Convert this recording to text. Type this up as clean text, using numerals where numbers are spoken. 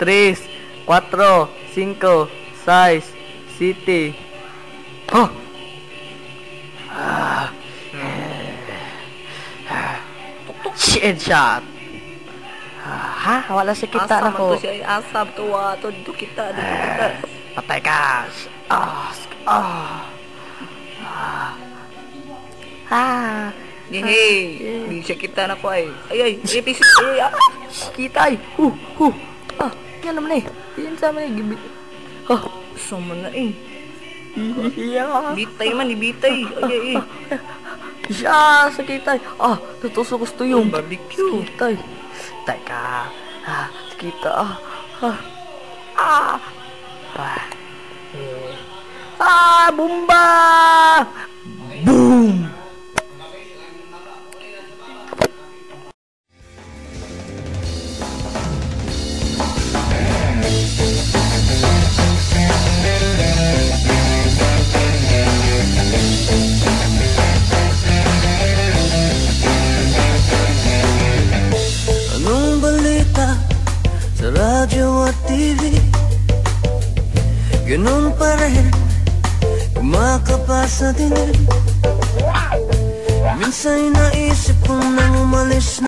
3, 4, 5, 6, 7. Oh! Shit shot. Ha? Wala si kita na ko. Asam to siya, asam to dito kita. Patay ka. Hey, di siya kita na ko ay. Ay, pisik. Ay, Kita ay. Yan naman eh. Yan sa amin eh. Gibit. sama na eh. Iya. Bitay man, ibitay. Ay. Siya, sa kita ay. Tutusok gusto yung Barbecue. Kita ay. Teka. Kita. Bomba! Boom! Anong balita sa radyo at TV? Ganun pa rin, kumakapasa din. Minsan naisip kong nang umalis na